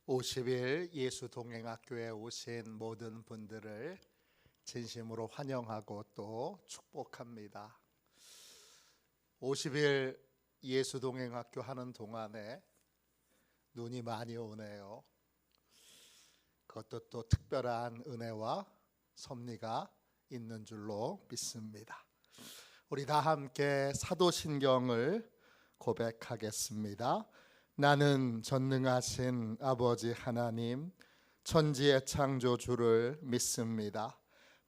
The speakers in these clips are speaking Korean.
50일 예수동행학교에 오신 모든 분들을 진심으로 환영하고 또 축복합니다. 50일 예수동행학교 하는 동안에 눈이 많이 오네요. 그것도 또 특별한 은혜와 섭리가 있는 줄로 믿습니다. 우리 다 함께 사도신경을 고백하겠습니다. 나는 전능하신 아버지 하나님, 천지의 창조주를 믿습니다.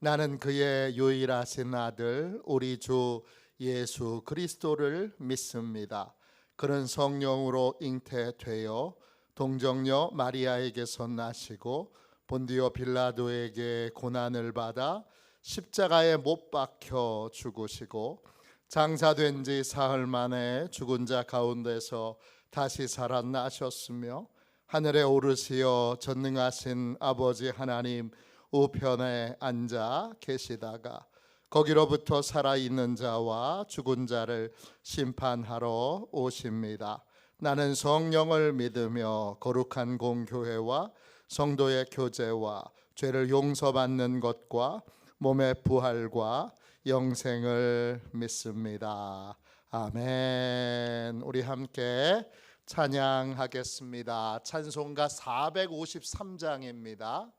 나는 그의 유일하신 아들 우리 주 예수 그리스도를 믿습니다. 그는 성령으로 잉태되어 동정녀 마리아에게서 나시고 본디오 빌라도에게 고난을 받아 십자가에 못 박혀 죽으시고 장사된 지 사흘 만에 죽은 자 가운데서 다시 살아나셨으며 하늘에 오르시어 전능하신 아버지 하나님 우편에 앉아 계시다가 거기로부터 살아있는 자와 죽은 자를 심판하러 오십니다. 나는 성령을 믿으며 거룩한 공교회와 성도의 교제와 죄를 용서받는 것과 몸의 부활과 영생을 믿습니다. 아멘. 우리 함께 찬양하겠습니다. 찬송가 453장입니다.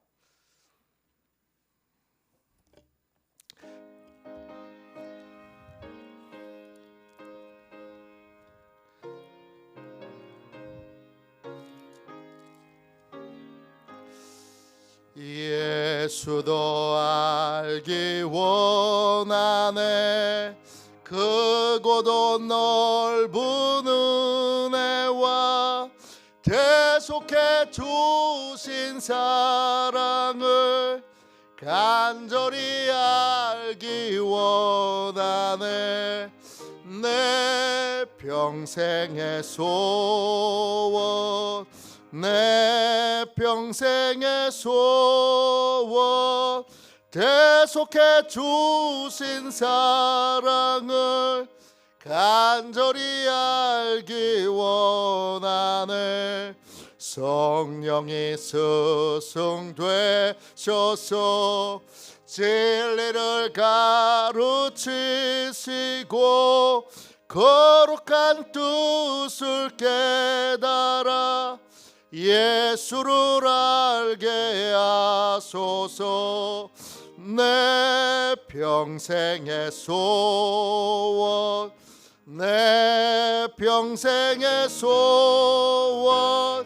예수도 알기 원하네 크고도 넓은 은혜와 계속해 주신 사랑을 간절히 알기 원하네 내 평생의 소원 내 평생의 소원 계속해 주신 사랑을 간절히 알기 원하네 성령이 스승되셔서 진리를 가르치시고 거룩한 뜻을 깨달아 예수를 알게 하소서 내 평생의 소원 내 평생의 소원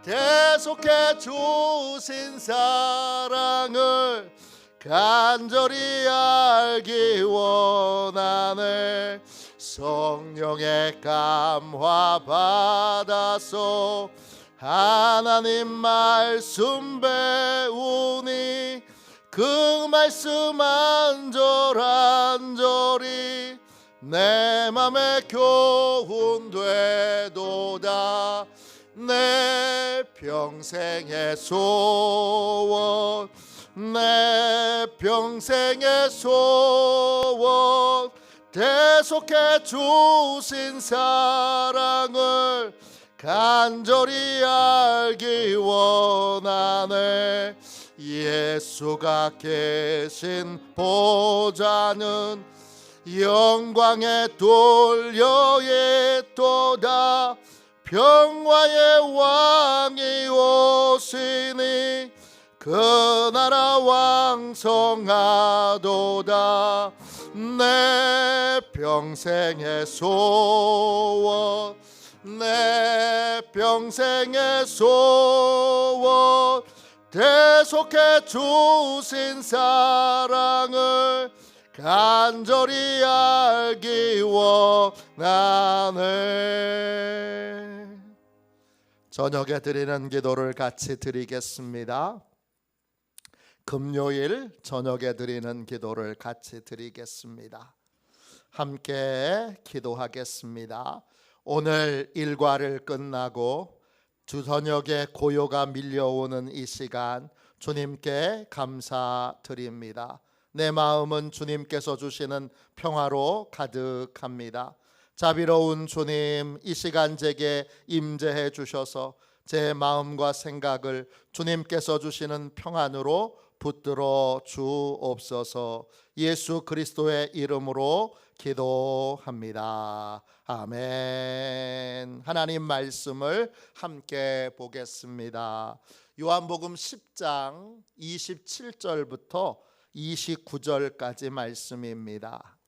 계속해 주신 사랑을 간절히 알기 원하네 성령의 감화 받아서 하나님 말씀 배우니 그 말씀 한절한절이 내 맘에 교훈되도다 내 평생의 소원 내 평생의 소원 계속해 주신 사랑을 간절히 알기 원하네 예수가 계신 보좌는 영광의 돌려 있도다 평화의 왕이 오시니 그 나라 왕성하도다 내 평생의 소원 내 평생의 소원 계속해 주신 사랑을 간절히 알기 원하네 저녁에 드리는 기도를 같이 드리겠습니다. 금요일 저녁에 드리는 기도를 같이 드리겠습니다. 함께 기도하겠습니다. 오늘 일과를 끝나고 주저녁에 고요가 밀려오는 이 시간 주님께 감사드립니다. 내 마음은 주님께서 주시는 평화로 가득합니다. 자비로운 주님, 이 시간 제게 임재해 주셔서 제 마음과 생각을 주님께서 주시는 평안으로 붙들어 주옵소서. 예수 그리스도의 이름으로 기도합니다. 아멘. 하나님 말씀을 함께 보겠습니다. 요한복음 10장 27절부터 29절까지 말씀입니다.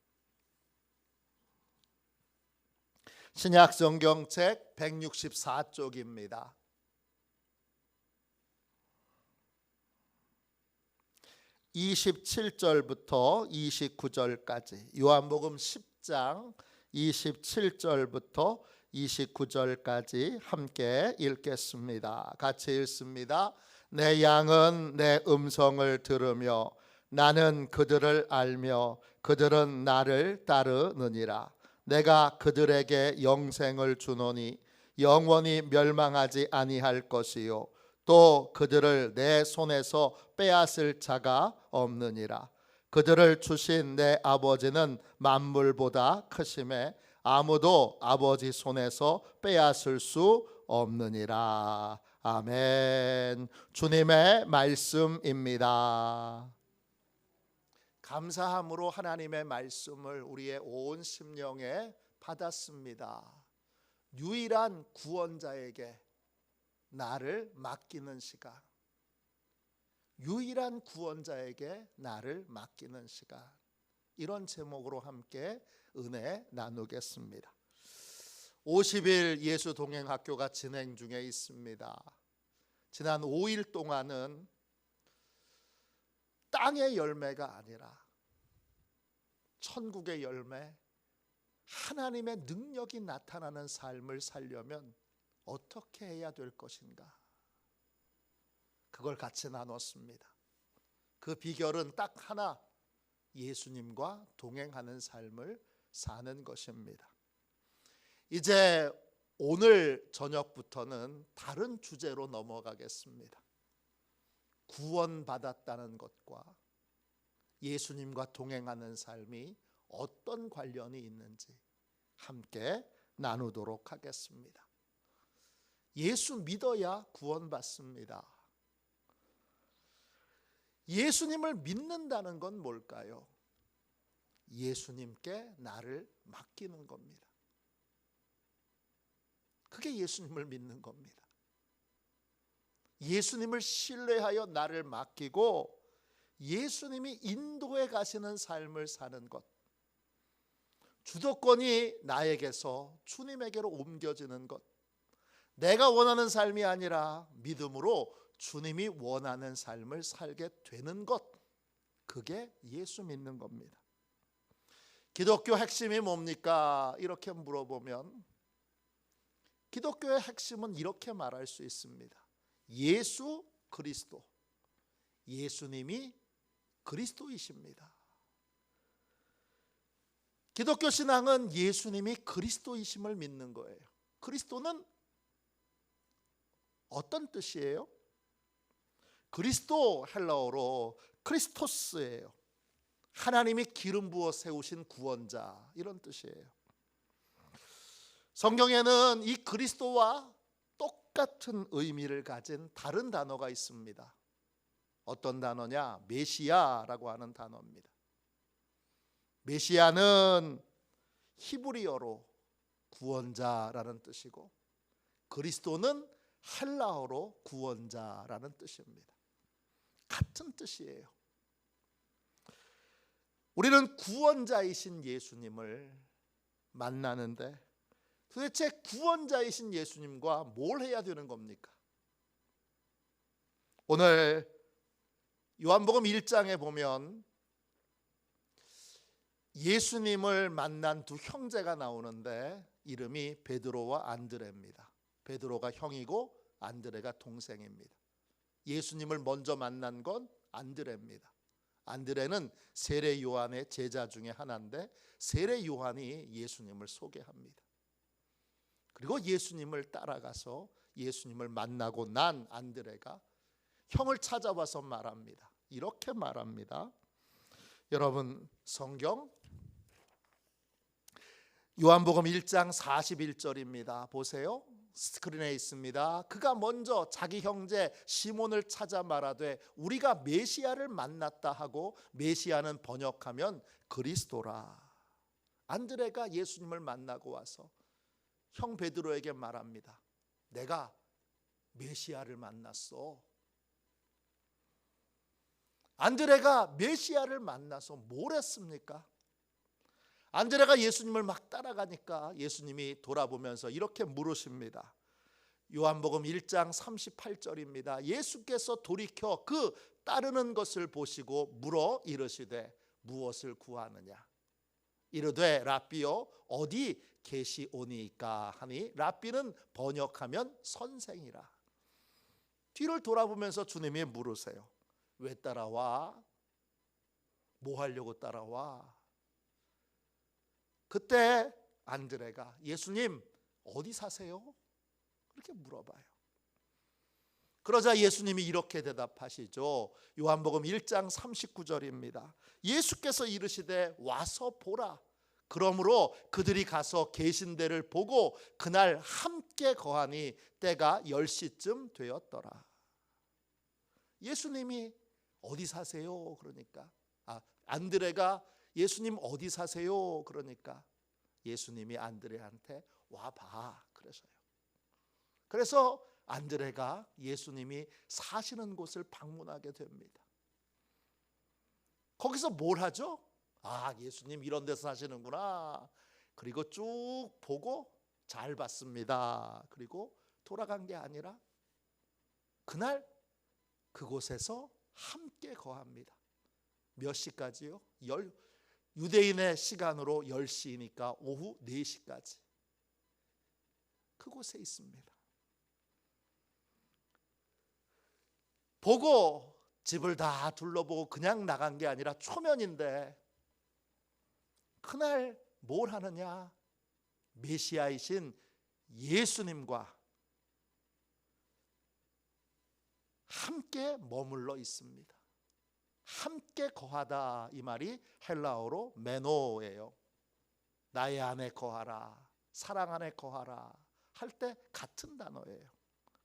신약 성경책 164쪽입니다. 27절부터 29절까지 요한복음 10장 27절부터 29절까지 함께 읽겠습니다. 같이 읽습니다. 내 양은 내 음성을 들으며 나는 그들을 알며 그들은 나를 따르느니라. 내가 그들에게 영생을 주노니 영원히 멸망하지 아니할 것이요 또 그들을 내 손에서 빼앗을 자가 없느니라. 그들을 주신 내 아버지는 만물보다 크심에 아무도 아버지 손에서 빼앗을 수 없느니라. 아멘. 주님의 말씀입니다. 감사함으로 하나님의 말씀을 우리의 온 심령에 받았습니다. 유일한 구원자에게 나를 맡기는 시간, 유일한 구원자에게 나를 맡기는 시간, 이런 제목으로 함께 은혜 나누겠습니다. 50일 예수 동행학교가 진행 중에 있습니다. 지난 5일 동안은 땅의 열매가 아니라 천국의 열매, 하나님의 능력이 나타나는 삶을 살려면 어떻게 해야 될 것인가, 그걸 같이 나눴습니다. 그 비결은 딱 하나, 예수님과 동행하는 삶을 사는 것입니다. 이제 오늘 저녁부터는 다른 주제로 넘어가겠습니다. 구원받았다는 것과 예수님과 동행하는 삶이 어떤 관련이 있는지 함께 나누도록 하겠습니다. 예수 믿어야 구원받습니다. 예수님을 믿는다는 건 뭘까요? 예수님께 나를 맡기는 겁니다. 그게 예수님을 믿는 겁니다. 예수님을 신뢰하여 나를 맡기고 예수님이 인도해 가시는 삶을 사는 것, 주도권이 나에게서 주님에게로 옮겨지는 것, 내가 원하는 삶이 아니라 믿음으로 주님이 원하는 삶을 살게 되는 것, 그게 예수 믿는 겁니다. 기독교 핵심이 뭡니까? 이렇게 물어보면 기독교의 핵심은 이렇게 말할 수 있습니다. 예수 그리스도, 예수님이 그리스도이십니다. 기독교 신앙은 예수님이 그리스도이심을 믿는 거예요. 그리스도는 어떤 뜻이에요? 그리스도 헬라어로 크리스토스예요. 하나님이 기름 부어 세우신 구원자, 이런 뜻이에요. 성경에는 이 그리스도와 똑같은 의미를 가진 다른 단어가 있습니다. 어떤 단어냐? 메시아라고 하는 단어입니다. 메시아는 히브리어로 구원자라는 뜻이고, 그리스도는 헬라어로 구원자라는 뜻입니다. 같은 뜻이에요. 우리는 구원자이신 예수님을 만나는데 도대체 구원자이신 예수님과 뭘 해야 되는 겁니까? 오늘 요한복음 1장에 보면 예수님을 만난 두 형제가 나오는데 이름이 베드로와 안드레입니다. 베드로가 형이고 안드레가 동생입니다. 예수님을 먼저 만난 건 안드레입니다. 안드레는 세례 요한의 제자 중에 하나인데 세례 요한이 예수님을 소개합니다. 그리고 예수님을 따라가서 예수님을 만나고 난 안드레가 형을 찾아와서 말합니다. 이렇게 말합니다. 여러분, 성경 요한복음 1장 41절입니다. 보세요. 스크린에 있습니다. 그가 먼저 자기 형제 시몬을 찾아 말하되 우리가 메시아를 만났다 하고, 메시아는 번역하면 그리스도라. 안드레가 예수님을 만나고 와서 형 베드로에게 말합니다. 내가 메시아를 만났어. 안드레가 메시아를 만나서 뭘 했습니까? 안드레가 예수님을 막 따라가니까 예수님이 돌아보면서 이렇게 물으십니다. 요한복음 1장 38절입니다. 예수께서 돌이켜 그 따르는 것을 보시고 물어 이르시되 무엇을 구하느냐? 이르되 랍비여 어디 계시오니까 하니, 랍비는 번역하면 선생이라. 뒤를 돌아보면서 주님이 물으세요. 왜 따라와? 뭐 하려고 따라와? 그때 안드레가 예수님 어디 사세요? 그렇게 물어봐요. 그러자 예수님이 이렇게 대답하시죠. 요한복음 1장 39절입니다. 예수께서 이르시되 와서 보라. 그러므로 그들이 가서 계신 데를 보고 그날 함께 거하니 때가 10시쯤 되었더라. 예수님이 어디 사세요? 그러니까 안드레가 예수님 어디 사세요? 그러니까 예수님이 안드레한테 와봐 그래서요. 그래서 안드레가 예수님이 사시는 곳을 방문하게 됩니다. 거기서 뭘 하죠? 예수님 이런 데서 사시는구나. 그리고 쭉 보고 잘 봤습니다. 그리고 돌아간 게 아니라 그날 그곳에서 함께 거합니다. 몇 시까지요? 유대인의 시간으로 10시니까 오후 4시까지 그곳에 있습니다. 보고 집을 다 둘러보고 그냥 나간 게 아니라 초면인데 그날 뭘 하느냐? 메시아이신 예수님과 함께 머물러 있습니다. 함께 거하다 이 말이 헬라어로 메노예요. 나의 안에 거하라, 사랑 안에 거하라 할 때 같은 단어예요.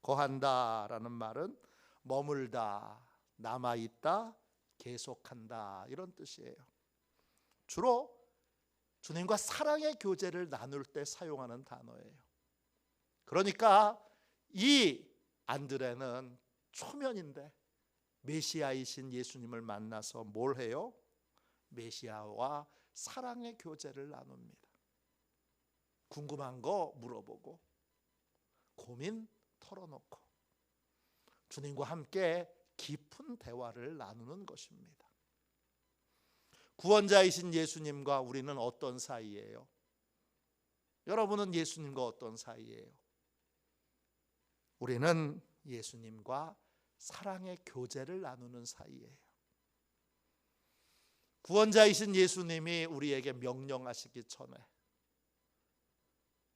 거한다라는 말은 머물다, 남아있다, 계속한다 이런 뜻이에요. 주로 주님과 사랑의 교제를 나눌 때 사용하는 단어예요. 그러니까 이 안드레는 초면인데 메시아이신 예수님을 만나서 뭘 해요? 메시아와 사랑의 교제를 나눕니다. 궁금한 거 물어보고 고민 털어놓고 주님과 함께 깊은 대화를 나누는 것입니다. 구원자이신 예수님과 우리는 어떤 사이예요? 여러분은 예수님과 어떤 사이예요? 우리는 예수님과 사랑의 교제를 나누는 사이예요. 구원자이신 예수님이 우리에게 명령하시기 전에,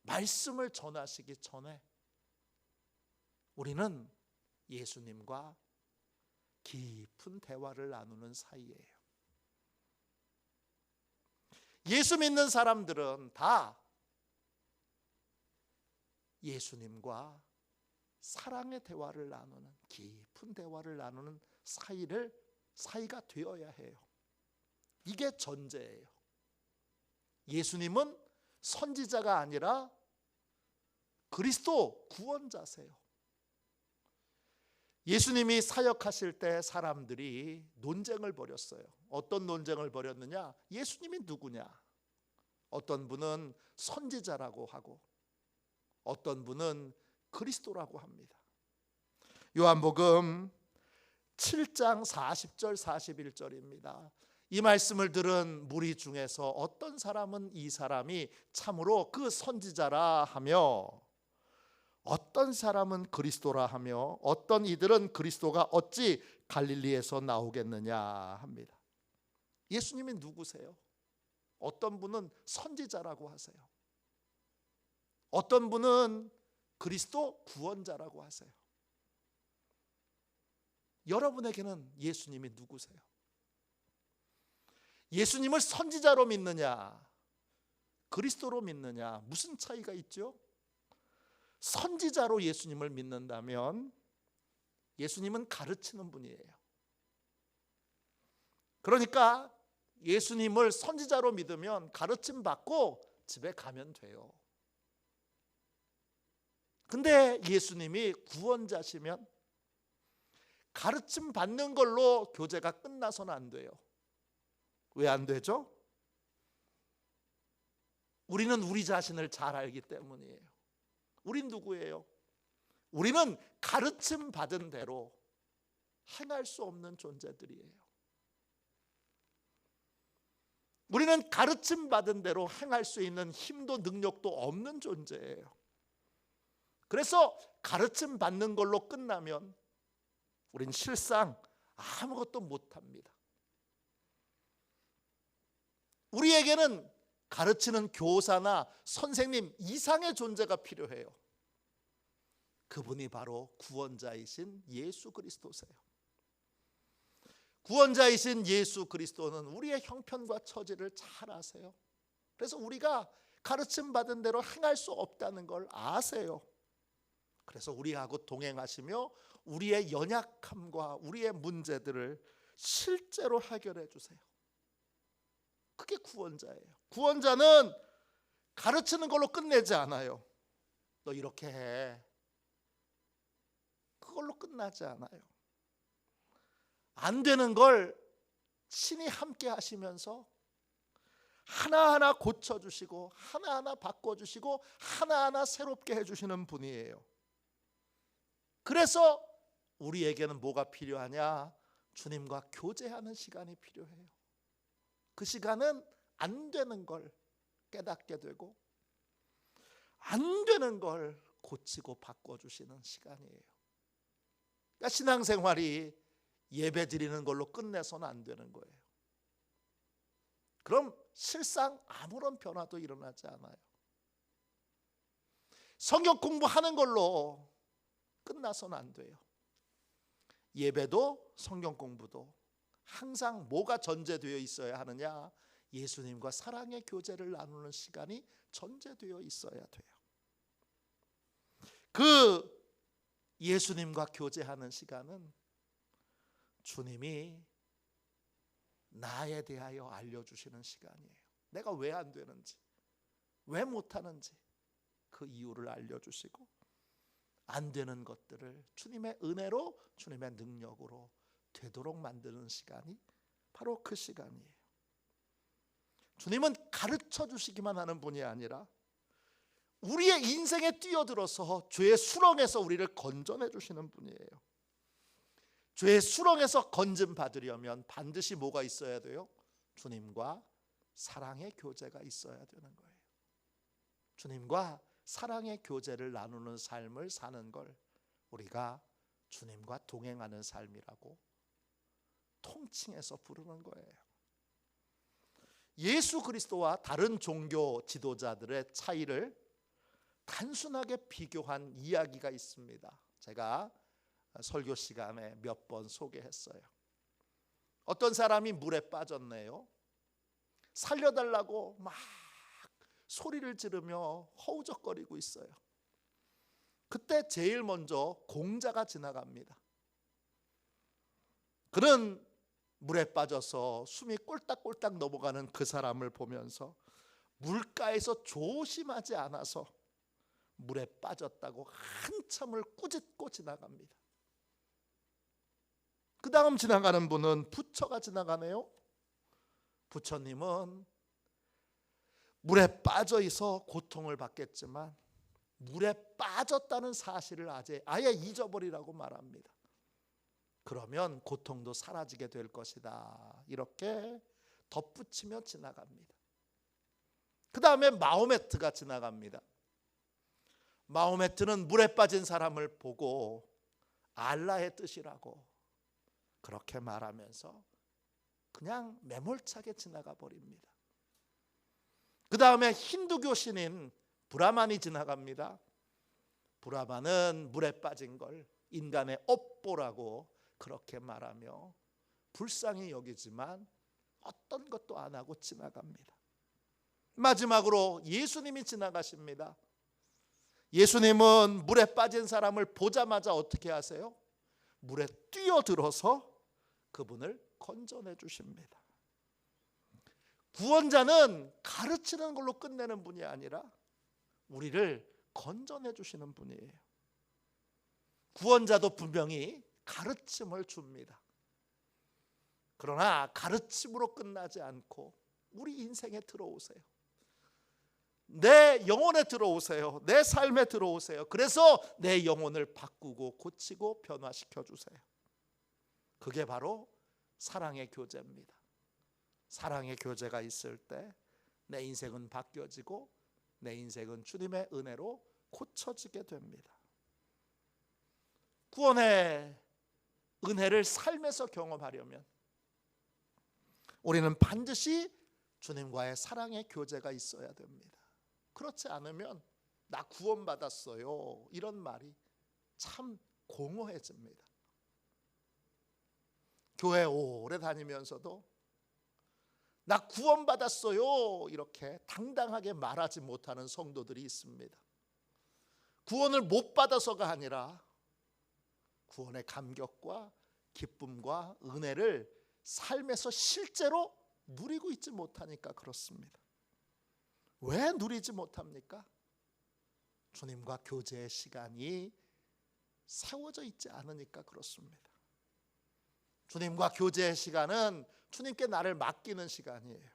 말씀을 전하시기 전에 우리는 예수님과 깊은 대화를 나누는 사이예요. 예수 믿는 사람들은 다 예수님과 사랑의 대화를 나누는, 깊은 대화를 나누는 사이가 되어야 해요. 이게 전제예요. 예수님은 선지자가 아니라 그리스도 구원자세요. 예수님이 사역하실 때 사람들이 논쟁을 벌였어요. 어떤 논쟁을 벌였느냐? 예수님이 누구냐? 어떤 분은 선지자라고 하고 어떤 분은 그리스도라고 합니다. 요한복음 7장 40절 41절입니다. 이 말씀을 들은 무리 중에서 어떤 사람은 이 사람이 참으로 그 선지자라 하며 어떤 사람은 그리스도라 하며 어떤 이들은 그리스도가 어찌 갈릴리에서 나오겠느냐 합니다. 예수님이 누구세요? 어떤 분은 선지자라고 하세요. 어떤 분은 그리스도 구원자라고 하세요. 여러분에게는 예수님이 누구세요? 예수님을 선지자로 믿느냐, 그리스도로 믿느냐, 무슨 차이가 있죠? 선지자로 예수님을 믿는다면 예수님은 가르치는 분이에요. 그러니까 예수님을 선지자로 믿으면 가르침 받고 집에 가면 돼요. 근데 예수님이 구원자시면 가르침 받는 걸로 교제가 끝나서는 안 돼요. 왜 안 되죠? 우리는 우리 자신을 잘 알기 때문이에요. 우린 누구예요? 우리는 가르침 받은 대로 행할 수 없는 존재들이에요. 우리는 가르침 받은 대로 행할 수 있는 힘도 능력도 없는 존재예요. 그래서 가르침 받는 걸로 끝나면 우린 실상 아무것도 못합니다. 우리에게는 가르치는 교사나 선생님 이상의 존재가 필요해요. 그분이 바로 구원자이신 예수 그리스도세요. 구원자이신 예수 그리스도는 우리의 형편과 처지를 잘 아세요. 그래서 우리가 가르침 받은 대로 행할 수 없다는 걸 아세요. 그래서 우리하고 동행하시며 우리의 연약함과 우리의 문제들을 실제로 해결해 주세요. 그게 구원자예요. 구원자는 가르치는 걸로 끝내지 않아요. 너 이렇게 해. 그걸로 끝나지 않아요. 안 되는 걸 친히 함께 하시면서 하나하나 고쳐주시고 하나하나 바꿔주시고 하나하나 새롭게 해주시는 분이에요. 그래서 우리에게는 뭐가 필요하냐? 주님과 교제하는 시간이 필요해요. 그 시간은 안 되는 걸 깨닫게 되고 안 되는 걸 고치고 바꿔주시는 시간이에요. 그러니까 신앙생활이 예배 드리는 걸로 끝내서는 안 되는 거예요. 그럼 실상 아무런 변화도 일어나지 않아요. 성경 공부하는 걸로 끝나서는 안 돼요. 예배도 성경 공부도 항상 뭐가 전제되어 있어야 하느냐? 예수님과 사랑의 교제를 나누는 시간이 전제되어 있어야 돼요. 그 예수님과 교제하는 시간은 주님이 나에 대하여 알려주시는 시간이에요. 내가 왜 안 되는지, 왜 못하는지 그 이유를 알려주시고 안 되는 것들을 주님의 은혜로 주님의 능력으로 되도록 만드는 시간이 바로 그 시간이에요. 주님은 가르쳐 주시기만 하는 분이 아니라 우리의 인생에 뛰어들어서 죄의 수렁에서 우리를 건져내 주시는 분이에요. 죄의 수렁에서 건짐 받으려면 반드시 뭐가 있어야 돼요? 주님과 사랑의 교제가 있어야 되는 거예요. 주님과 사랑의 교제를 나누는 삶을 사는 걸 우리가 주님과 동행하는 삶이라고 통칭해서 부르는 거예요. 예수 그리스도와 다른 종교 지도자들의 차이를 단순하게 비교한 이야기가 있습니다. 제가 설교 시간에 몇 번 소개했어요. 어떤 사람이 물에 빠졌네요. 살려달라고 막 소리를 지르며 허우적거리고 있어요. 그때 제일 먼저 공자가 지나갑니다. 그는 물에 빠져서 숨이 꼴딱꼴딱 넘어가는 그 사람을 보면서 물가에서 조심하지 않아서 물에 빠졌다고 한참을 꾸짖고 지나갑니다. 그 다음 지나가는 분은 부처가 지나가네요. 부처님은 물에 빠져 있어 고통을 받겠지만 물에 빠졌다는 사실을 아예 잊어버리라고 말합니다. 그러면 고통도 사라지게 될 것이다. 이렇게 덧붙이며 지나갑니다. 그 다음에 마호메트가 지나갑니다. 마호메트는 물에 빠진 사람을 보고 알라의 뜻이라고 그렇게 말하면서 그냥 매몰차게 지나가 버립니다. 그 다음에 힌두교 신인 브라만이 지나갑니다. 브라만은 물에 빠진 걸 인간의 업보라고 그렇게 말하며 불쌍히 여기지만 어떤 것도 안 하고 지나갑니다. 마지막으로 예수님이 지나가십니다. 예수님은 물에 빠진 사람을 보자마자 어떻게 하세요? 물에 뛰어들어서 그분을 건져내 주십니다. 구원자는 가르치는 걸로 끝내는 분이 아니라 우리를 건져내 주시는 분이에요. 구원자도 분명히 가르침을 줍니다. 그러나 가르침으로 끝나지 않고 우리 인생에 들어오세요. 내 영혼에 들어오세요. 내 삶에 들어오세요. 그래서 내 영혼을 바꾸고 고치고 변화시켜 주세요. 그게 바로 사랑의 교제입니다. 사랑의 교제가 있을 때 내 인생은 바뀌어지고 내 인생은 주님의 은혜로 고쳐지게 됩니다. 구원의 은혜를 삶에서 경험하려면 우리는 반드시 주님과의 사랑의 교제가 있어야 됩니다. 그렇지 않으면 나 구원받았어요 이런 말이 참 공허해집니다. 교회 오래 다니면서도 나 구원받았어요 이렇게 당당하게 말하지 못하는 성도들이 있습니다. 구원을 못 받아서가 아니라 구원의 감격과 기쁨과 은혜를 삶에서 실제로 누리고 있지 못하니까 그렇습니다. 왜 누리지 못합니까? 주님과 교제의 시간이 세워져 있지 않으니까 그렇습니다. 주님과 교제의 시간은 주님께 나를 맡기는 시간이에요.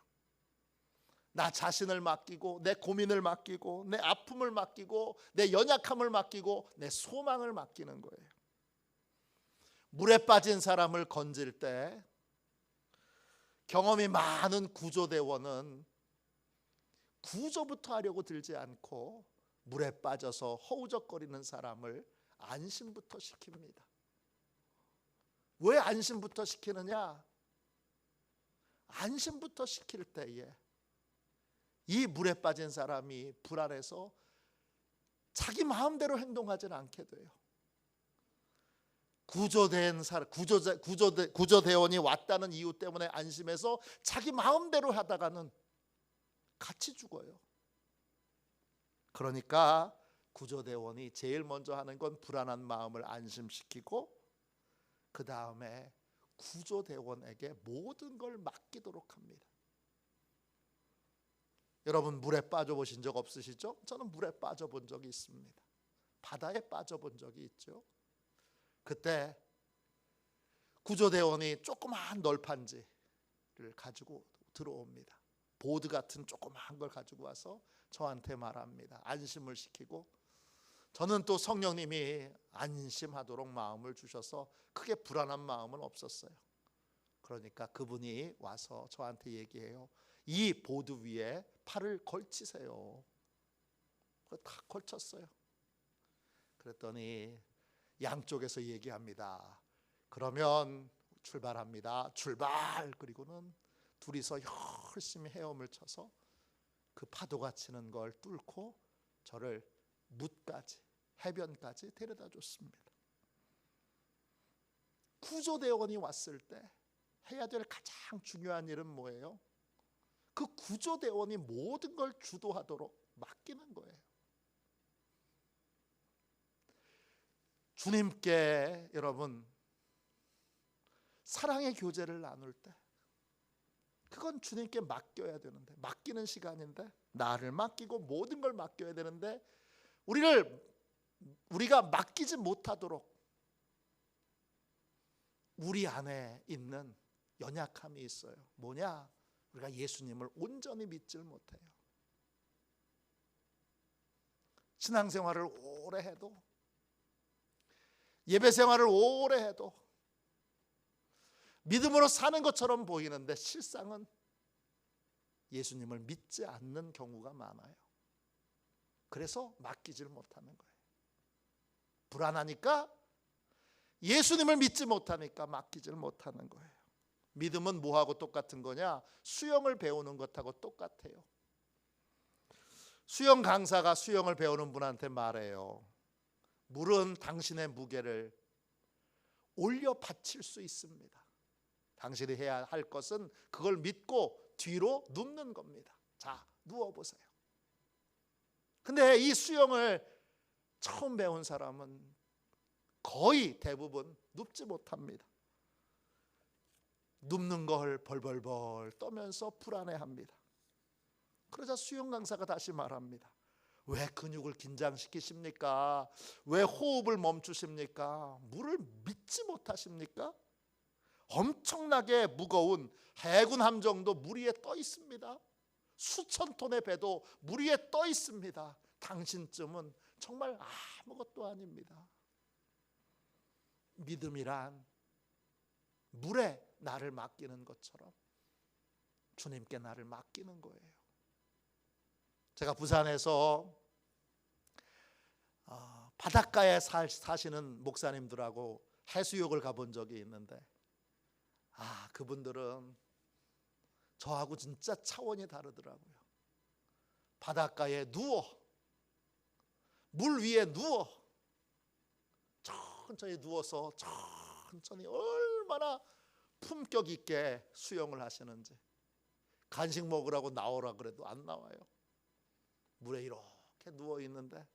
나 자신을 맡기고 내 고민을 맡기고 내 아픔을 맡기고 내 연약함을 맡기고 내 소망을 맡기는 거예요. 물에 빠진 사람을 건질 때 경험이 많은 구조대원은 구조부터 하려고 들지 않고 물에 빠져서 허우적거리는 사람을 안심부터 시킵니다. 왜 안심부터 시키느냐? 안심부터 시킬 때에 이 물에 빠진 사람이 불안해서 자기 마음대로 행동하지는 않게 돼요. 구조대원이 왔다는 이유 때문에 안심해서 자기 마음대로 하다가는 같이 죽어요. 그러니까 구조대원이 제일 먼저 하는 건 불안한 마음을 안심시키고 그 다음에 구조대원에게 모든 걸 맡기도록 합니다. 여러분 물에 빠져보신 적 없으시죠? 저는 물에 빠져본 적이 있습니다. 바다에 빠져본 적이 있죠. 그때 구조대원이 조그마한 널판지를 가지고 들어옵니다. 보드 같은 조그마한 걸 가지고 와서 저한테 말합니다. 안심을 시키고 저는 또 성령님이 안심하도록 마음을 주셔서 크게 불안한 마음은 없었어요. 그러니까 그분이 와서 저한테 얘기해요. 이 보드 위에 팔을 걸치세요. 다 걸쳤어요. 그랬더니 양쪽에서 얘기합니다. 그러면 출발합니다. 출발! 그리고는 둘이서 열심히 헤엄을 쳐서 그 파도가 치는 걸 뚫고 저를 뭇까지 해변까지 데려다 줬습니다. 구조대원이 왔을 때 해야 될 가장 중요한 일은 뭐예요? 그 구조대원이 모든 걸 주도하도록 맡기는 거예요. 주님께 여러분 사랑의 교제를 나눌 때 그건 주님께 맡겨야 되는데, 맡기는 시간인데, 나를 맡기고 모든 걸 맡겨야 되는데 우리가 맡기지 못하도록 우리 안에 있는 연약함이 있어요. 뭐냐? 우리가 예수님을 온전히 믿질 못해요. 신앙생활을 오래 해도, 예배생활을 오래 해도 믿음으로 사는 것처럼 보이는데 실상은 예수님을 믿지 않는 경우가 많아요. 그래서 맡기질 못하는 거예요. 불안하니까, 예수님을 믿지 못하니까 맡기질 못하는 거예요. 믿음은 뭐하고 똑같은 거냐? 수영을 배우는 것하고 똑같아요. 수영 강사가 수영을 배우는 분한테 말해요. 물은 당신의 무게를 올려 받칠 수 있습니다. 당신이 해야 할 것은 그걸 믿고 뒤로 눕는 겁니다. 자, 누워보세요. 근데 이 수영을 처음 배운 사람은 거의 대부분 눕지 못합니다. 눕는 걸 벌벌벌 떠면서 불안해합니다. 그러자 수영 강사가 다시 말합니다. 왜 근육을 긴장시키십니까? 왜 호흡을 멈추십니까? 물을 믿지 못하십니까? 엄청나게 무거운 해군 함정도 물 위에 떠 있습니다. 수천 톤의 배도 물 위에 떠 있습니다. 당신쯤은 정말 아무것도 아닙니다. 믿음이란 물에 나를 맡기는 것처럼 주님께 나를 맡기는 거예요. 제가 부산에서 바닷가에 사시는 목사님들하고 해수욕을 가본 적이 있는데 그분들은 저하고 진짜 차원이 다르더라고요. 바닷가에 누워 물 위에 누워 천천히 누워서 천천히 얼마나 품격 있게 수영을 하시는지. 간식 먹으라고 나오라 그래도 안 나와요. 물에 이렇게 누워 있는데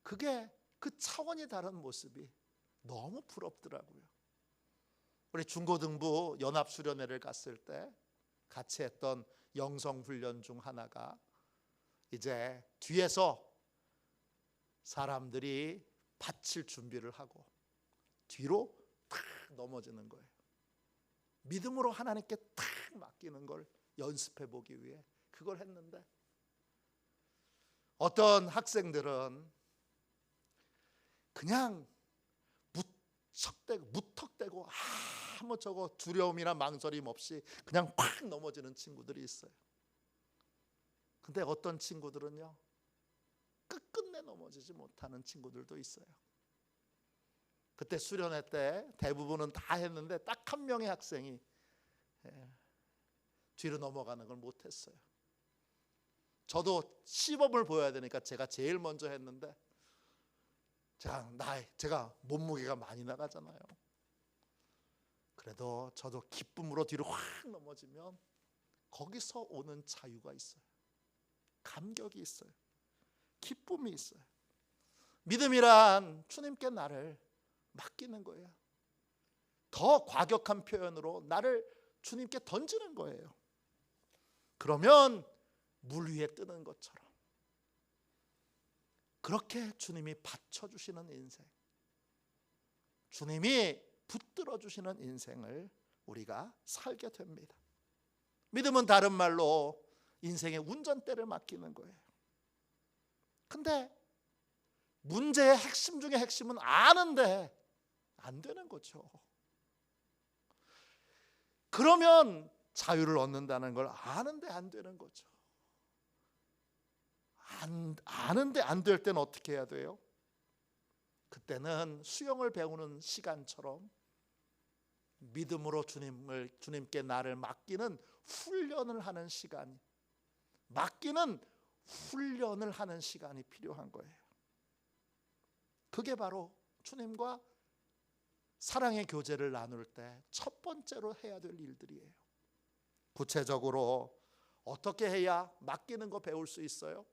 그게 그 차원이 다른 모습이 너무 부럽더라고요. 우리 중고등부 연합수련회를 갔을 때 같이 했던 영성훈련 중 하나가 이제 뒤에서 사람들이 받칠 준비를 하고 뒤로 탁 넘어지는 거예요. 믿음으로 하나님께 탁 맡기는 걸 연습해 보기 위해 그걸 했는데 어떤 학생들은 그냥 무턱대고 아무 저거 두려움이나 망설임 없이 그냥 팍 넘어지는 친구들이 있어요. 근데 어떤 친구들은요 끝끝내 넘어지지 못하는 친구들도 있어요. 그때 수련회 때 대부분은 다 했는데 딱 한 명의 학생이 뒤로 넘어가는 걸 못했어요. 저도 시범을 보여야 되니까 제가 제일 먼저 했는데 제가 몸무게가 많이 나가잖아요. 그래도 저도 기쁨으로 뒤로 확 넘어지면 거기서 오는 자유가 있어요. 감격이 있어요. 기쁨이 있어요. 믿음이란 주님께 나를 맡기는 거예요. 더 과격한 표현으로 나를 주님께 던지는 거예요. 그러면 물 위에 뜨는 것처럼 그렇게 주님이 받쳐주시는 인생, 주님이 붙들어 주시는 인생을 우리가 살게 됩니다. 믿음은 다른 말로 인생의 운전대를 맡기는 거예요. 근데 문제의 핵심 중에 핵심은 아는데 안 되는 거죠. 그러면 자유를 얻는다는 걸 아는데 안 되는 거죠. 아는데 안 될 때는 어떻게 해야 돼요? 그때는 수영을 배우는 시간처럼 믿음으로 주님께 나를 맡기는 훈련을 하는 시간이, 맡기는 훈련을 하는 시간이 필요한 거예요. 그게 바로 주님과 사랑의 교제를 나눌 때 첫 번째로 해야 될 일들이에요. 구체적으로 어떻게 해야 맡기는 거 배울 수 있어요?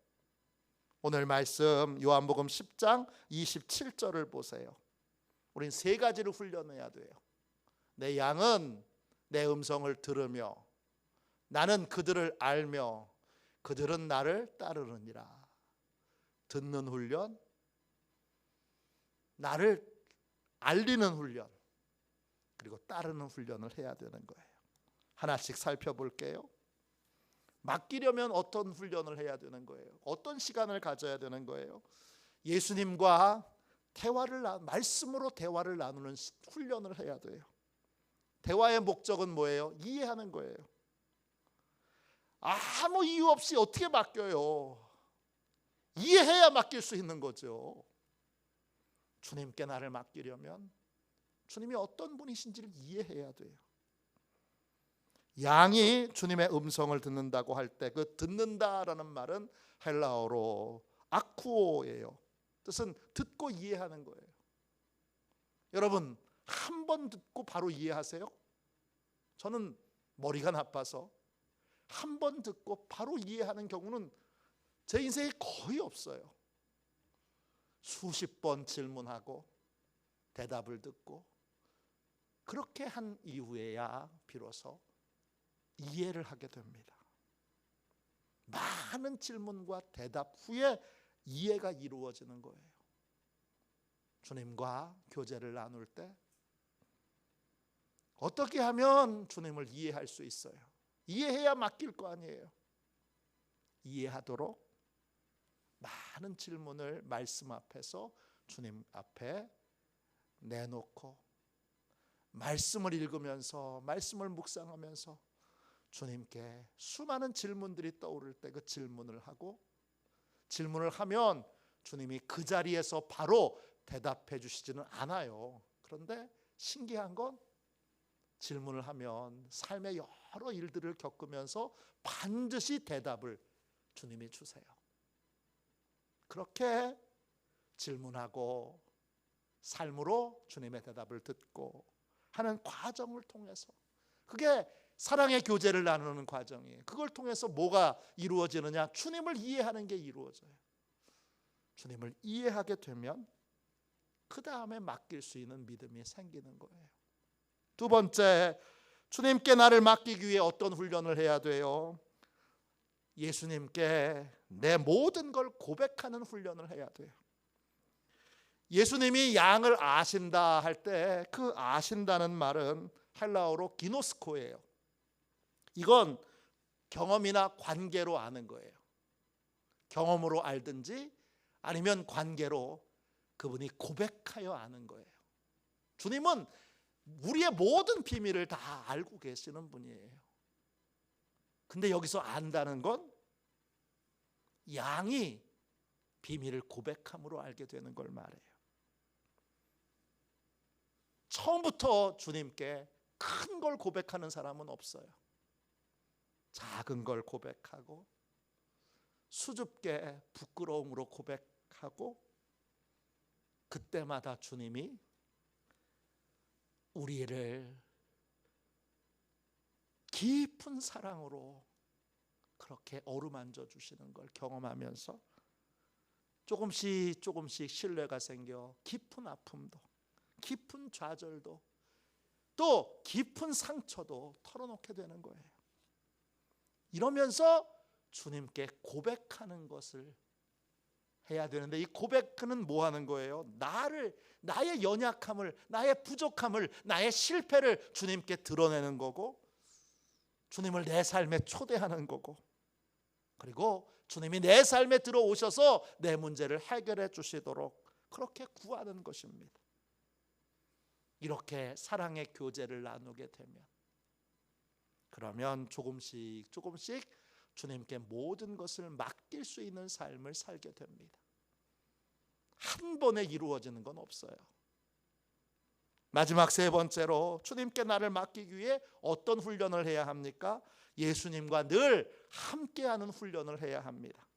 오늘 말씀 요한복음 10장 27절을 보세요. 우린 세 가지를 훈련해야 돼요. 내 양은 내 음성을 들으며 나는 그들을 알며 그들은 나를 따르느니라. 듣는 훈련, 나를 알리는 훈련, 그리고 따르는 훈련을 해야 되는 거예요. 하나씩 살펴볼게요. 맡기려면 어떤 훈련을 해야 되는 거예요? 어떤 시간을 가져야 되는 거예요? 예수님과 말씀으로 대화를 나누는 훈련을 해야 돼요. 대화의 목적은 뭐예요? 이해하는 거예요. 아무 이유 없이 어떻게 맡겨요? 이해해야 맡길 수 있는 거죠. 주님께 나를 맡기려면 주님이 어떤 분이신지를 이해해야 돼요. 양이 주님의 음성을 듣는다고 할 때 그 듣는다라는 말은 헬라어로 아쿠오예요. 뜻은 듣고 이해하는 거예요. 여러분 한 번 듣고 바로 이해하세요? 저는 머리가 나빠서 한 번 듣고 바로 이해하는 경우는 제 인생에 거의 없어요. 수십 번 질문하고 대답을 듣고 그렇게 한 이후에야 비로소 이해를 하게 됩니다. 많은 질문과 대답 후에 이해가 이루어지는 거예요. 주님과 교제를 나눌 때 어떻게 하면 주님을 이해할 수 있어요? 이해해야 맡길 거 아니에요. 이해하도록 많은 질문을 말씀 앞에서 주님 앞에 내놓고 말씀을 읽으면서 말씀을 묵상하면서 주님께 수많은 질문들이 떠오를 때 그 질문을 하고 질문을 하면 주님이 그 자리에서 바로 대답해 주시지는 않아요. 그런데 신기한 건 질문을 하면 삶의 여러 일들을 겪으면서 반드시 대답을 주님이 주세요. 그렇게 질문하고 삶으로 주님의 대답을 듣고 하는 과정을 통해서 그게 사랑의 교제를 나누는 과정이에요. 그걸 통해서 뭐가 이루어지느냐? 주님을 이해하는 게 이루어져요. 주님을 이해하게 되면 그 다음에 맡길 수 있는 믿음이 생기는 거예요. 두 번째, 주님께 나를 맡기기 위해 어떤 훈련을 해야 돼요? 예수님께 내 모든 걸 고백하는 훈련을 해야 돼요. 예수님이 양을 아신다 할 때 그 아신다는 말은 헬라어로 기노스코예요. 이건 경험이나 관계로 아는 거예요. 경험으로 알든지 아니면 관계로 그분이 고백하여 아는 거예요. 주님은 우리의 모든 비밀을 다 알고 계시는 분이에요. 근데 여기서 안다는 건 양이 비밀을 고백함으로 알게 되는 걸 말해요. 처음부터 주님께 큰 걸 고백하는 사람은 없어요. 작은 걸 고백하고 수줍게 부끄러움으로 고백하고 그때마다 주님이 우리를 깊은 사랑으로 그렇게 어루만져 주시는 걸 경험하면서 조금씩 신뢰가 생겨 깊은 아픔도 깊은 좌절도 또 깊은 상처도 털어놓게 되는 거예요. 이러면서 주님께 고백하는 것을 해야 되는데 이 고백은 뭐 하는 거예요? 나의 연약함을, 나의 부족함을, 나의 실패를 주님께 드러내는 거고 주님을 내 삶에 초대하는 거고 그리고 주님이 내 삶에 들어오셔서 내 문제를 해결해 주시도록 그렇게 구하는 것입니다. 이렇게 사랑의 교제를 나누게 되면 그러면 조금씩 주님께 모든 것을 맡길 수 있는 삶을 살게 됩니다. 한 번에 이루어지는 건 없어요. 마지막 세 번째로 주님께 나를 맡기기 위해 어떤 훈련을 해야 합니까? 예수님과 늘 함께하는 훈련을 해야 합니다.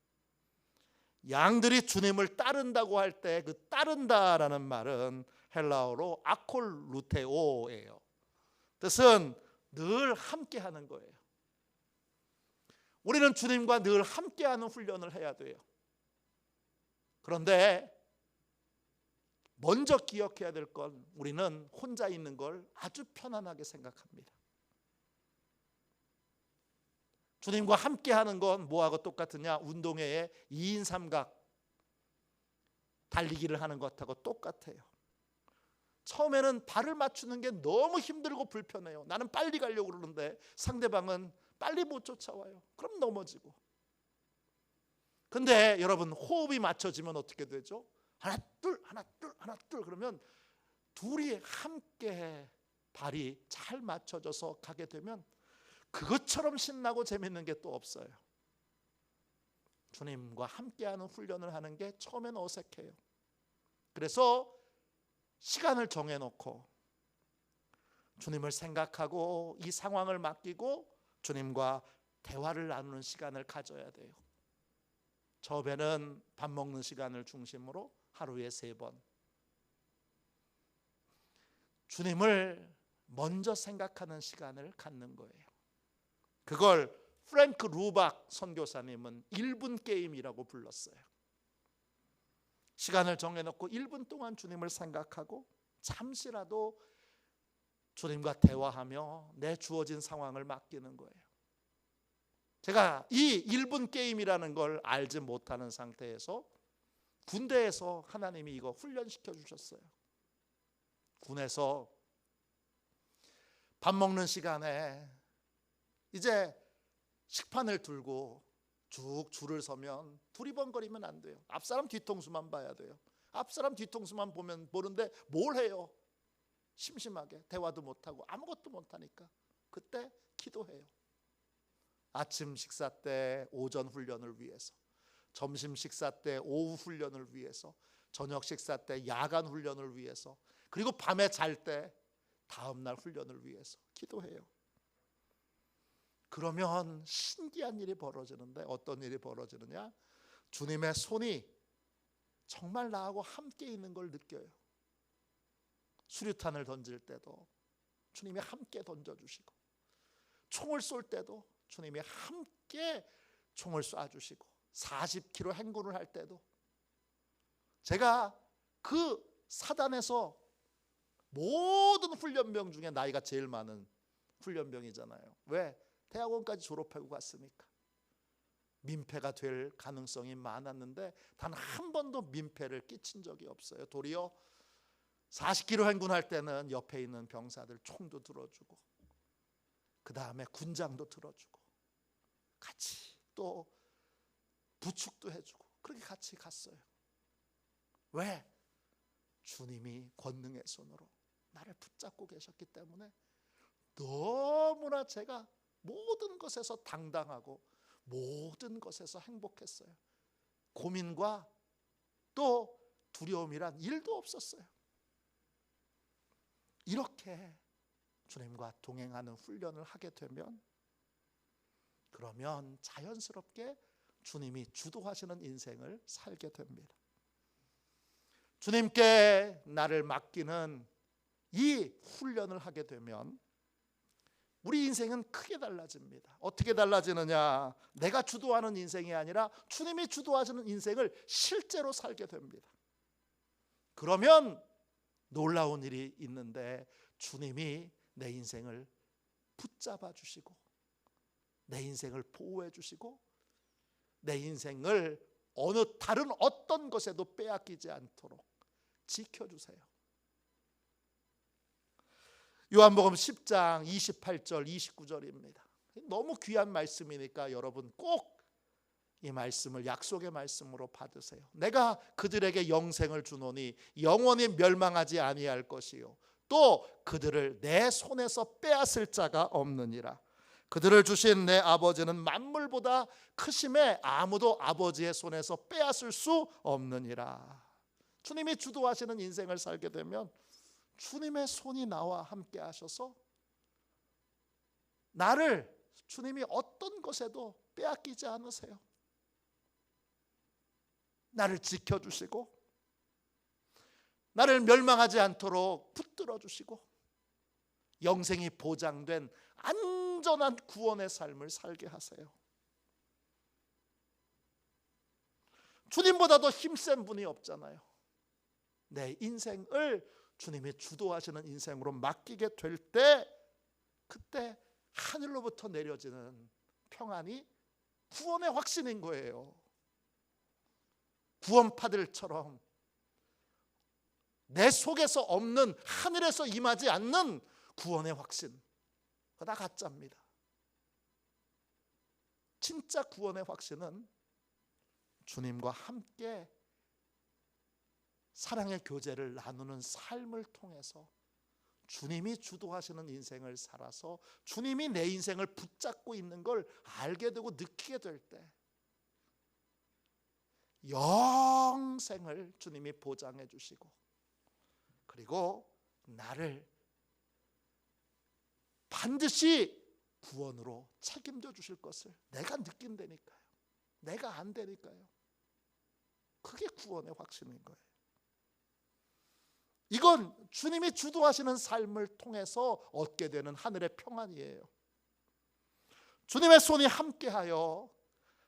양들이 주님을 따른다고 할 때 그 따른다라는 말은 헬라어로 아콜루테오예요. 뜻은 늘 함께하는 거예요. 우리는 주님과 늘 함께하는 훈련을 해야 돼요. 그런데 먼저 기억해야 될 건 우리는 혼자 있는 걸 아주 편안하게 생각합니다. 주님과 함께하는 건 뭐하고 똑같으냐? 운동회에 2인 삼각 달리기를 하는 것하고 똑같아요. 처음에는 발을 맞추는 게 너무 힘들고 불편해요. 나는 빨리 가려고 그러는데 상대방은 빨리 못 쫓아와요. 그럼 넘어지고. 근데 여러분 호흡이 맞춰지면 어떻게 되죠? 하나 둘 하나 둘 하나 둘 그러면 둘이 함께 발이 잘 맞춰져서 가게 되면 그것처럼 신나고 재밌는 게 또 없어요. 주님과 함께하는 훈련을 하는 게 처음엔 어색해요. 그래서 시간을 정해놓고 주님을 생각하고 이 상황을 맡기고 주님과 대화를 나누는 시간을 가져야 돼요. 처음에는 밥 먹는 시간을 중심으로 하루에 3번 주님을 먼저 생각하는 시간을 갖는 거예요. 그걸 프랭크 루박 선교사님은 1분 게임이라고 불렀어요. 시간을 정해놓고 1분 동안 주님을 생각하고 잠시라도 주님과 대화하며 내 주어진 상황을 맡기는 거예요. 제가 이 1분 게임이라는 걸 알지 못하는 상태에서 군대에서 하나님이 이거 훈련시켜 주셨어요. 군에서 밥 먹는 시간에 이제 식판을 들고 쭉 줄을 서면 두리번거리면 안 돼요. 앞사람 뒤통수만 봐야 돼요. 앞사람 뒤통수만 보는데 뭘 해요? 심심하게 대화도 못하고 아무것도 못하니까 그때 기도해요. 아침 식사 때 오전 훈련을 위해서, 점심 식사 때 오후 훈련을 위해서, 저녁 식사 때 야간 훈련을 위해서, 그리고 밤에 잘 때 다음날 훈련을 위해서 기도해요. 그러면 신기한 일이 벌어지는데 어떤 일이 벌어지느냐? 주님의 손이 정말 나하고 함께 있는 걸 느껴요. 수류탄을 던질 때도 주님이 함께 던져주시고, 총을 쏠 때도 주님이 함께 총을 쏴주시고, 40km 행군을 할 때도. 제가 그 사단에서 모든 훈련병 중에 나이가 제일 많은 훈련병이잖아요. 왜? 대학원까지 졸업하고 갔으니까. 민폐가 될 가능성이 많았는데 단 한 번도 민폐를 끼친 적이 없어요. 도리어 40km 행군할 때는 옆에 있는 병사들 총도 들어주고, 그 다음에 군장도 들어주고, 같이 또 부축도 해주고, 그렇게 같이 갔어요. 왜? 주님이 권능의 손으로 나를 붙잡고 계셨기 때문에 너무나 제가 모든 것에서 당당하고 모든 것에서 행복했어요. 고민과 또 두려움이란 일도 없었어요. 이렇게 주님과 동행하는 훈련을 하게 되면, 그러면 자연스럽게 주님이 주도하시는 인생을 살게 됩니다. 주님께 나를 맡기는 이 훈련을 하게 되면 우리 인생은 크게 달라집니다. 어떻게 달라지느냐? 내가 주도하는 인생이 아니라 주님이 주도하시는 인생을 실제로 살게 됩니다. 그러면 놀라운 일이 있는데, 주님이 내 인생을 붙잡아 주시고, 내 인생을 보호해 주시고, 내 인생을 어느 다른 어떤 것에도 빼앗기지 않도록 지켜주세요. 요한복음 10장 28절 29절입니다. 너무 귀한 말씀이니까 여러분 꼭 이 말씀을 약속의 말씀으로 받으세요. 내가 그들에게 영생을 주노니 영원히 멸망하지 아니할 것이요 또 그들을 내 손에서 빼앗을 자가 없느니라. 그들을 주신 내 아버지는 만물보다 크심에 아무도 아버지의 손에서 빼앗을 수 없느니라. 주님이 주도하시는 인생을 살게 되면 주님의 손이 나와 함께 하셔서 나를 주님이 어떤 것에도 빼앗기지 않으세요. 나를 지켜주시고 나를 멸망하지 않도록 붙들어 주시고 영생이 보장된 안전한 구원의 삶을 살게 하세요. 주님보다 더 힘센 분이 없잖아요. 내 인생을 주님이 주도하시는 인생으로 맡기게 될 때, 그때 하늘로부터 내려지는 평안이 구원의 확신인 거예요. 구원파들처럼 내 속에서 없는, 하늘에서 임하지 않는 구원의 확신, 그거 다 가짜입니다. 진짜 구원의 확신은 주님과 함께 사랑의 교제를 나누는 삶을 통해서 주님이 주도하시는 인생을 살아서 주님이 내 인생을 붙잡고 있는 걸 알게 되고 느끼게 될 때 영생을 주님이 보장해 주시고, 그리고 나를 반드시 구원으로 책임져 주실 것을 내가 느낀다니까요. 내가 안 되니까요. 그게 구원의 확신인 거예요. 이건 주님이 주도하시는 삶을 통해서 얻게 되는 하늘의 평안이에요. 주님의 손이 함께하여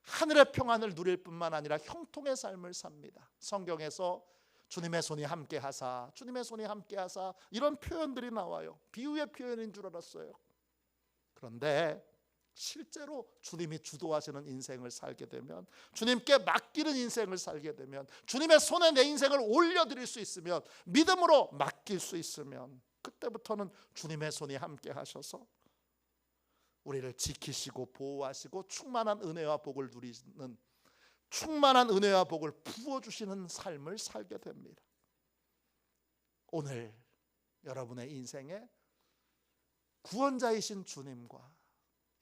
하늘의 평안을 누릴 뿐만 아니라 형통의 삶을 삽니다. 성경에서 주님의 손이 함께 하사, 주님의 손이 함께 하사 이런 표현들이 나와요. 비유의 표현인 줄 알았어요. 그런데 실제로 주님이 주도하시는 인생을 살게 되면, 주님께 맡기는 인생을 살게 되면, 주님의 손에 내 인생을 올려드릴 수 있으면, 믿음으로 맡길 수 있으면, 그때부터는 주님의 손이 함께 하셔서 우리를 지키시고 보호하시고 충만한 은혜와 복을 누리는, 충만한 은혜와 복을 부어주시는 삶을 살게 됩니다. 오늘 여러분의 인생에 구원자이신 주님과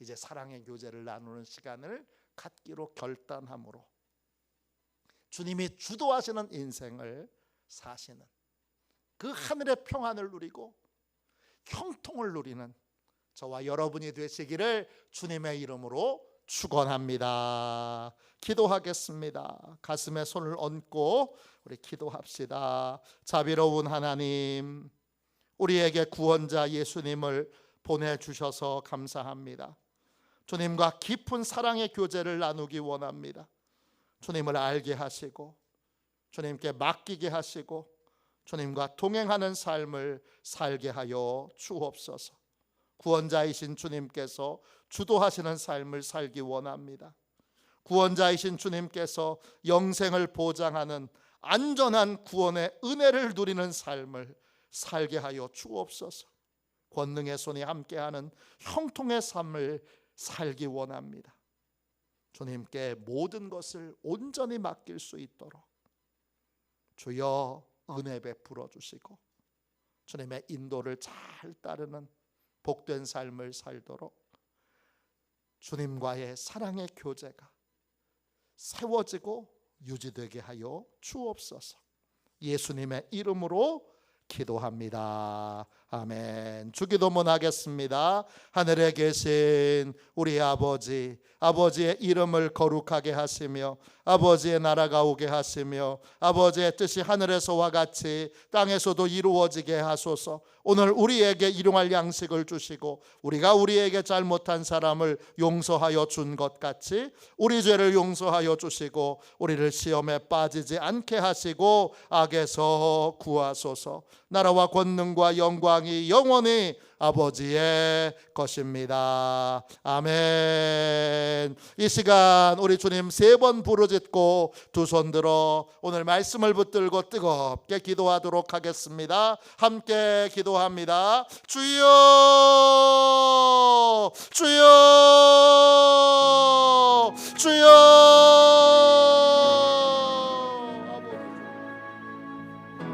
이제 사랑의 교제를 나누는 시간을 갖기로 결단함으로 주님이 주도하시는 인생을 사시는, 그 하늘의 평안을 누리고 형통을 누리는 저와 여러분이 되시기를 주님의 이름으로 축원합니다. 기도하겠습니다. 가슴에 손을 얹고 우리 기도합시다. 자비로운 하나님, 우리에게 구원자 예수님을 보내주셔서 감사합니다. 주님과 깊은 사랑의 교제를 나누기 원합니다. 주님을 알게 하시고 주님께 맡기게 하시고 주님과 동행하는 삶을 살게 하여 주옵소서. 구원자이신 주님께서 주도하시는 삶을 살기 원합니다. 구원자이신 주님께서 영생을 보장하는 안전한 구원의 은혜를 누리는 삶을 살게 하여 주옵소서. 권능의 손이 함께하는 형통의 삶을 살기 원합니다. 주님께 모든 것을 온전히 맡길 수 있도록 주여 은혜 베풀어 주시고 주님의 인도를 잘 따르는 복된 삶을 살도록 주님과의 사랑의 교제가 세워지고 유지되게 하여 주옵소서. 예수님의 이름으로 기도합니다. 아멘. 주기도문 하겠습니다. 하늘에 계신 우리 아버지, 아버지의 이름을 거룩하게 하시며 아버지의 나라가 오게 하시며 아버지의 뜻이 하늘에서와 같이 땅에서도 이루어지게 하소서. 오늘 우리에게 일용할 양식을 주시고 우리가 우리에게 잘못한 사람을 용서하여 준 것 같이 우리 죄를 용서하여 주시고 우리를 시험에 빠지지 않게 하시고 악에서 구하소서. 나라와 권능과 영광이 영원히 아버지의 것입니다. 아멘. 이 시간 우리 주님 3번 부르짖고 두 손 들어 오늘 말씀을 붙들고 뜨겁게 기도하도록 하겠습니다. 함께 기도합니다. 주여, 주여, 주여.